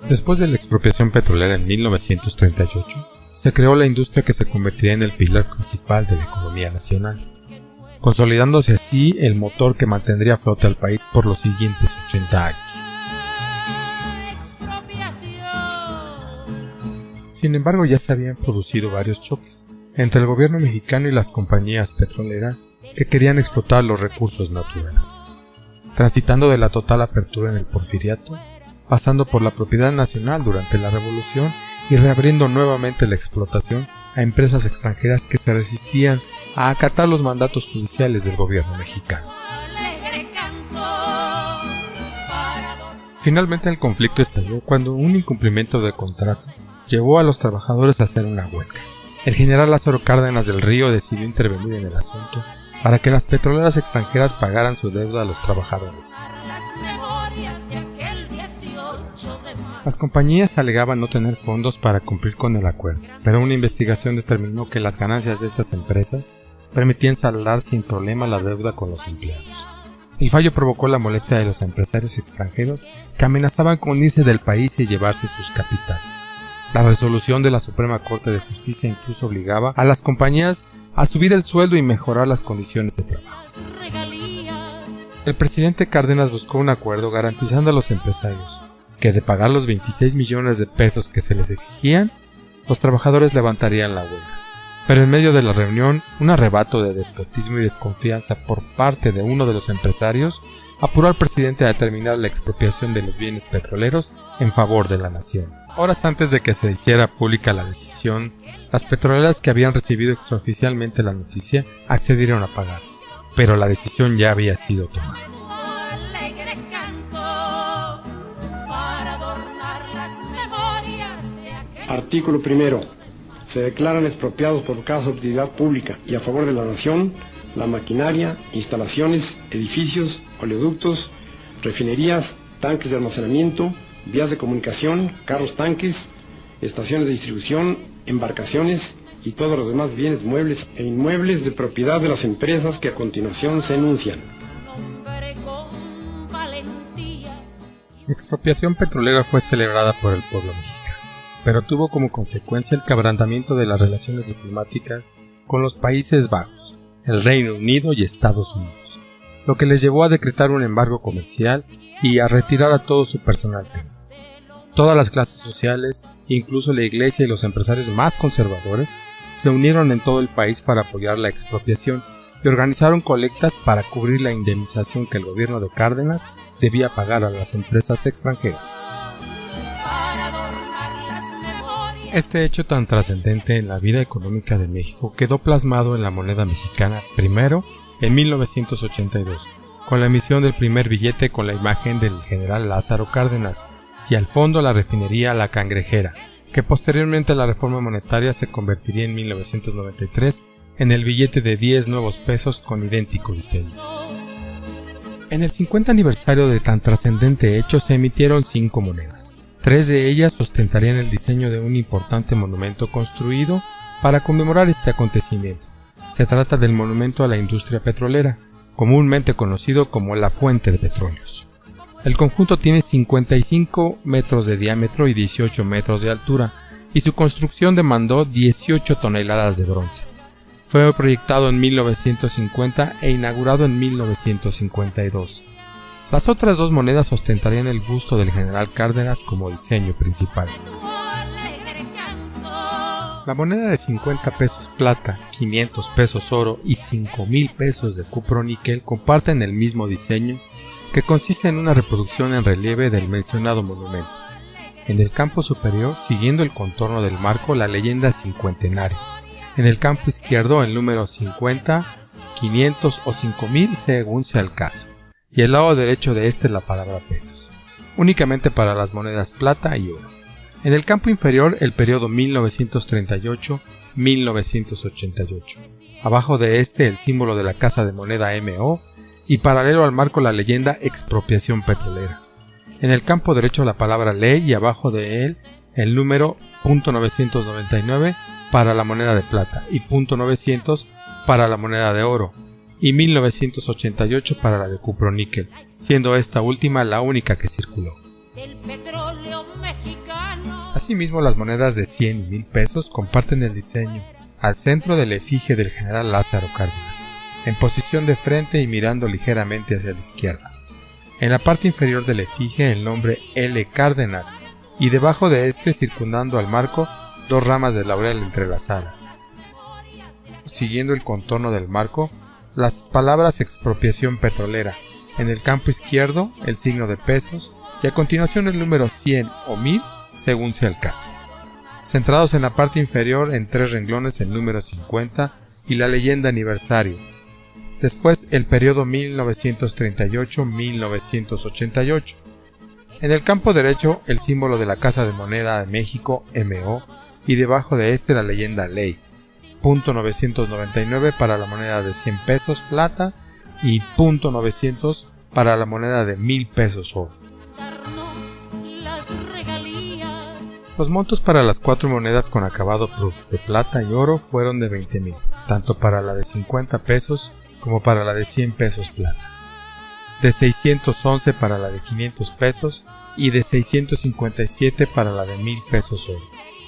Después de la expropiación petrolera en 1938, se creó la industria que se convertiría en el pilar principal de la economía nacional, consolidándose así el motor que mantendría a flote al país por los siguientes 80 años. Sin embargo, ya se habían producido varios choques entre el gobierno mexicano y las compañías petroleras que querían explotar los recursos naturales, transitando de la total apertura en el Porfiriato, pasando por la propiedad nacional durante la Revolución y reabriendo nuevamente la explotación a empresas extranjeras que se resistían a acatar los mandatos judiciales del gobierno mexicano. Finalmente el conflicto estalló cuando un incumplimiento de contrato llevó a los trabajadores a hacer una huelga. El general Lázaro Cárdenas del Río decidió intervenir en el asunto para que las petroleras extranjeras pagaran su deuda a los trabajadores. Las compañías alegaban no tener fondos para cumplir con el acuerdo, pero una investigación determinó que las ganancias de estas empresas permitían saldar sin problema la deuda con los empleados. El fallo provocó la molestia de los empresarios extranjeros que amenazaban con irse del país y llevarse sus capitales. La resolución de la Suprema Corte de Justicia incluso obligaba a las compañías a subir el sueldo y mejorar las condiciones de trabajo. El presidente Cárdenas buscó un acuerdo garantizando a los empresarios que de pagar los 26 millones de pesos que se les exigían, los trabajadores levantarían la huelga. Pero en medio de la reunión, un arrebato de despotismo y desconfianza por parte de uno de los empresarios apuró al presidente a determinar la expropiación de los bienes petroleros en favor de la nación. Horas antes de que se hiciera pública la decisión, las petroleras que habían recibido extraoficialmente la noticia accedieron a pagar, pero la decisión ya había sido tomada. Artículo 1. Se declaran expropiados por causa de utilidad pública y a favor de la nación la maquinaria, instalaciones, edificios, oleoductos, refinerías, tanques de almacenamiento, vías de comunicación, carros tanques, estaciones de distribución, embarcaciones y todos los demás bienes muebles e inmuebles de propiedad de las empresas que a continuación se enuncian. La expropiación petrolera fue celebrada por el pueblo mexicano, pero tuvo como consecuencia el quebrantamiento de las relaciones diplomáticas con los Países Bajos, el Reino Unido y Estados Unidos, lo que les llevó a decretar un embargo comercial y a retirar a todo su personal técnico. Todas las clases sociales, incluso la iglesia y los empresarios más conservadores, se unieron en todo el país para apoyar la expropiación y organizaron colectas para cubrir la indemnización que el gobierno de Cárdenas debía pagar a las empresas extranjeras. Este hecho tan trascendente en la vida económica de México quedó plasmado en la moneda mexicana primero en 1982, con la emisión del primer billete con la imagen del general Lázaro Cárdenas y al fondo la refinería La Cangrejera, que posteriormente a la reforma monetaria se convertiría en 1993 en el billete de 10 nuevos pesos con idéntico diseño. En el 50 aniversario de tan trascendente hecho se emitieron 5 monedas. 3 de ellas ostentarían el diseño de un importante monumento construido para conmemorar este acontecimiento. Se trata del monumento a la industria petrolera, comúnmente conocido como la Fuente de Petróleos. El conjunto tiene 55 metros de diámetro y 18 metros de altura, y su construcción demandó 18 toneladas de bronce. Fue proyectado en 1950 e inaugurado en 1952. Las otras 2 monedas ostentarían el busto del general Cárdenas como diseño principal. La moneda de 50 pesos plata, 500 pesos oro y 5,000 pesos de cupro-níquel comparten el mismo diseño, que consiste en una reproducción en relieve del mencionado monumento. En el campo superior, siguiendo el contorno del marco, la leyenda cincuentenario. En el campo izquierdo, el número 50, 500 o 5,000 según sea el caso. Y el lado derecho de este la palabra pesos, únicamente para las monedas plata y oro. En el campo inferior el periodo 1938-1988. Abajo de este el símbolo de la casa de moneda MO y paralelo al marco la leyenda expropiación petrolera. En el campo derecho la palabra ley y abajo de él el número .999 para la moneda de plata y .900 para la moneda de oro, y 1988 para la de cupro-níquel, siendo esta última la única que circuló. del petróleo mexicano. Asimismo, las monedas de 100 y 1000 pesos comparten el diseño al centro de la efigie del general Lázaro Cárdenas, en posición de frente y mirando ligeramente hacia la izquierda. En la parte inferior de la efigie el nombre L. Cárdenas y debajo de este, circundando al marco, 2 ramas de laurel entrelazadas. Siguiendo el contorno del marco, las palabras expropiación petrolera, en el campo izquierdo el signo de pesos y a continuación el número 100 o 1000 según sea el caso. Centrados en la parte inferior en 3 renglones el número 50 y la leyenda aniversario. Después el periodo 1938-1988. En el campo derecho el símbolo de la Casa de Moneda de México, MO, y debajo de este la leyenda Ley. .999 para la moneda de 100 pesos plata y .900 para la moneda de 1000 pesos oro. Los montos para las 4 monedas con acabado proof de plata y oro fueron de 20,000, tanto para la de 50 pesos como para la de 100 pesos plata, de 611 para la de 500 pesos y de 657 para la de 1000 pesos oro,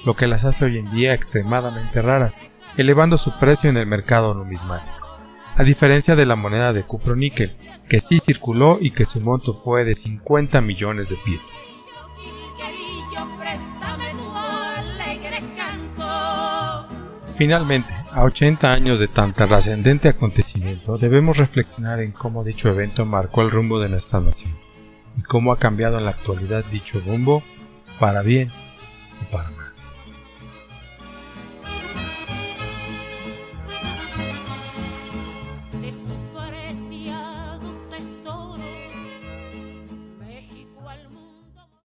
lo que las hace hoy en día extremadamente raras, elevando su precio en el mercado numismático, a diferencia de la moneda de cupro-níquel, que sí circuló y que su monto fue de 50 millones de piezas. Finalmente, a 80 años de tan trascendente acontecimiento, debemos reflexionar en cómo dicho evento marcó el rumbo de nuestra nación y cómo ha cambiado en la actualidad dicho rumbo para bien o para mal.